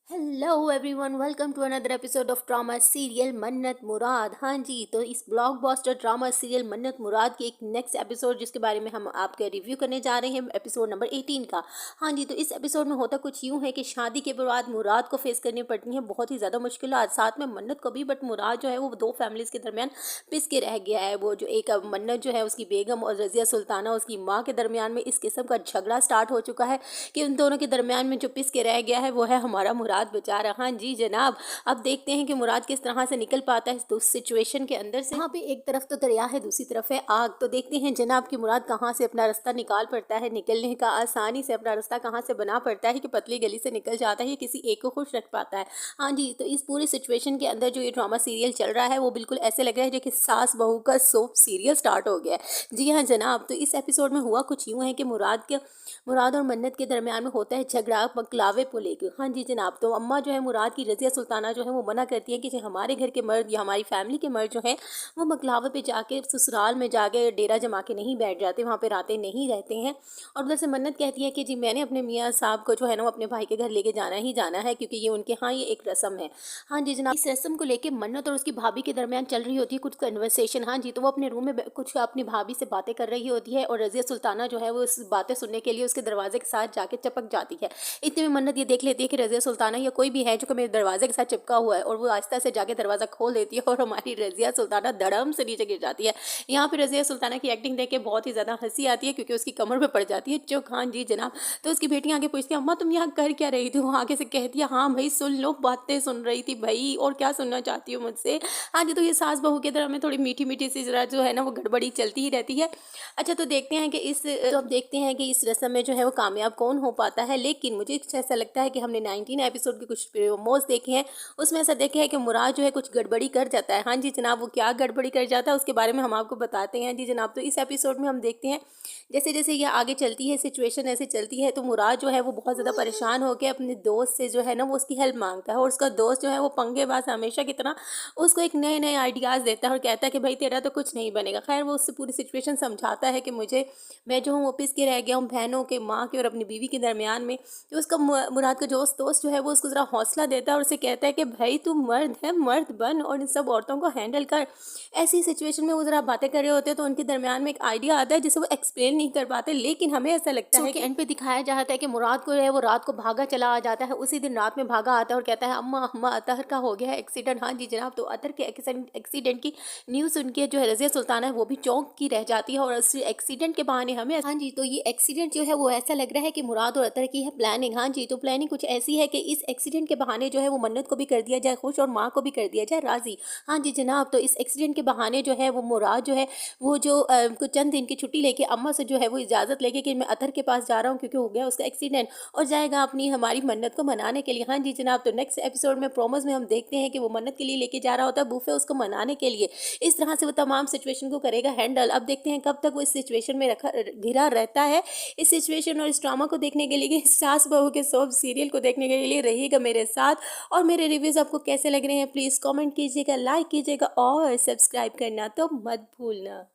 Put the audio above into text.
Hello everyone, welcome to another episode of drama serial Mannat Murad. हाँ जी, तो इस ब्लॉकबस्टर ड्रामा सीरियल मन्नत मुराद की एक नेक्स्ट एपिसोड जिसके बारे में हम आपके रिव्यू करने जा रहे हैं, एपिसोड नंबर 18 का। हाँ जी, तो इस एपिसोड में होता कुछ यूँ है कि शादी के बाद मुराद को फेस करनी पड़ती है बहुत ही ज़्यादा मुश्किल, साथ में मन्नत को भी। बट मुराद जो है वो दो फैमिलीज़ के दरमियान पिस के रह गया है। वो जो एक मन्नत जो है उसकी बेगम और रज़िया सुल्ताना उसकी माँ के दरमियान में इस किस्म का झगड़ा स्टार्ट हो चुका है कि उन दोनों के दरमियान में जो पिस के रह गया है वो है हमारा मुराद बेचारा। हाँ जी जनाब, अब देखते हैं कि मुराद किस तरह से निकल पाता है इस सिचुएशन के अंदर से। वहाँ पे एक तरफ तो दरिया है, दूसरी तरफ है आग। तो देखते हैं जनाब कि मुराद कहाँ से अपना रास्ता निकाल पड़ता है, निकलने का आसानी से अपना रास्ता कहाँ से बना पड़ता है कि पतली गली से निकल जाता है, किसी एक को खुश रख पाता है। हाँ जी, तो इस पूरी सिचुएशन के अंदर जो ये ड्रामा सीरियल चल रहा है वो बिल्कुल ऐसे लग रहा है जैसे सास बहू का सोप सीरियल स्टार्ट हो गया है। जी हाँ जनाब, तो इस एपिसोड में हुआ कुछ यूँ है कि मुराद और मन्नत के दरमियान में होता है झगड़ा बकलावे को लेकर। हाँ जी जनाब, तो अम्मा जो है मुराद की रज़िया सुल्ताना जो है वो मना करती है कि जो हमारे घर के मर्द या हमारी फैमिली के मर्द जो है वो बकलावे पे जाके ससुराल में जाके डेरा जमा के नहीं बैठ जाते, वहाँ पे रातें नहीं रहते हैं। और उधर से मन्नत कहती है कि जी मैंने अपने मियाँ साहब को जो है ना वो अपने भाई के घर लेके जाना ही जाना है, क्योंकि ये उनके यहाँ ये एक रस्म है। हाँ जी जनाब, इस रस्म को लेके मन्नत और उसकी भाभी के दरमियान चल रही होती है कुछ कन्वर्सेशन। हाँ जी, तो वो अपने रूम में कुछ अपनी भाभी से बातें कर रही होती है और रज़िया सुल्ताना जो है वो इस बातें सुनने के लिए उसके दरवाजे के साथ जाके चपक जाती है। इतने में मन्नत ये देख लेती है कि रज़िया सुल्ताना या कोई भी है जो कि मेरे दरवाजे के साथ चिपका हुआ है, और वो आहिस्ता से जाके दरवाज़ा खोल देती है और हमारी रज़िया सुल्ताना धड़म से नीचे गिर जाती है। यहाँ पे रज़िया सुल्ताना की एक्टिंग देख के बहुत ही ज़्यादा हंसी आती है क्योंकि उसकी कमर पे पड़ जाती है चुक। हाँ जी जनाब, तो उसकी बेटियाँ आगे पूछती है अम्मा तुम यहाँ कर क्या रही थी? वो आगे से कहती है हाँ भाई सुन लो, बातें सुन रही थी भाई, और क्या सुनना चाहती हो मुझसे। हाँ जी, तो ये सास बहू के तरह में थोड़ी मीठी मीठी सी जरा जो है ना वो गड़बड़ी चलती ही रहती है। अच्छा, तो देखते हैं कि अब देखते हैं कि इस रस्म में जो है वो कामयाब कौन हो पाता है। लेकिन मुझे कुछ ऐसा लगता है कि हमने 19 एपिसोड के कुछ प्रोमोज देखे हैं, उसमें ऐसा देखे है कि मुराद जो है कुछ गड़बड़ी कर जाता है। हाँ जी जनाब, वो क्या गड़बड़ी कर जाता है उसके बारे में हम आपको बताते हैं। जी जनाब, तो इस एपिसोड में हम देखते हैं जैसे जैसे ये आगे चलती है सिचुएशन ऐसे चलती है, तो मुराद जो है वो बहुत ज़्यादा परेशान होकर अपने दोस्त से जो है ना वो उसकी हेल्प मांगता है, और उसका दोस्त जो है वो पंगेबाज हमेशा की तरह उसको एक नए नए आइडियाज़ देता है और कहता है कि भाई तेरा तो कुछ नहीं बनेगा। खैर वो उससे पूरी सिचुएशन समझाता है कि मैं जो हूँ वो पिस के रह गया हूँ बहनों के, माँ के और अपनी बीवी के दरमियान में। तो उसका मुराद का दोस्त जो है वो उसको ज़रा हौसला देता है और उसे कहता है कि भाई तू मर्द है, मर्द बन और इन सब औरतों को हैंडल कर। ऐसी सिचुएशन में वो ज़रा बातें कर रहे होते हैं तो उनके दरमियान में एक आइडिया आता है जिसे वो एक्सप्लेन नहीं कर पाते, लेकिन हमें ऐसा लगता है कि एंड पे दिखाया जाता है कि मुराद को है वो रात को भागा चला आ जाता है। उसी दिन रात में भागा आता है और कहता है अम्मा अम्मा अतहर का हो गया है एक्सीडेंट। हाँ जी जनाब, तो अतहर के एक्सीडेंट की न्यूज़ सुन के जो है रज़िया सुल्ताना है वो भी चौंक की रह जाती है, और उस एक्सीडेंट के बहाने हमें हाँ जी, तो ये एक्सीडेंट जो है वो ऐसा लग रहा है कि मुराद और अतहर की है प्लानिंग। हाँ जी, तो प्लानिंग कुछ ऐसी है कि इस एक्सीडेंट के बहाने जो है वो मन्नत को भी कर दिया जाए खुश और माँ को भी कर दिया जाए राजी। हाँ जी जनाब, तो इस एक्सीडेंट के बहाने जो है वो मुराद जो है वो जो कुछ चंद दिन की छुट्टी लेके अम्मा से जो है वो इजाज़त लेके कि मैं अतहर के पास जा रहा हूँ क्योंकि हो गया उसका एक्सीडेंट, और जाएगा अपनी हमारी मन्नत को मनाने के लिए। हाँ जी जनाब, तो नेक्स्ट एपिसोड में प्रोमोज में हम देखते हैं कि वो मन्नत के लिए लेके जा रहा होता है बूफे उसको मनाने के लिए। इस तरह से वो तमाम सिचुएशन को करेगा हैंडल। अब देखते हैं कब तक वो इस सिचुएशन में रखा घिरा रहता है। इस सिचुएशन और इस ड्रामा को देखने के लिए, सास बहू के सोप सीरियल को देखने के लिए रहिएगा मेरे साथ। और मेरे रिव्यूज़ आपको कैसे लग रहे हैं प्लीज़ कमेंट कीजिएगा, लाइक कीजिएगा और सब्सक्राइब करना तो मत भूलना।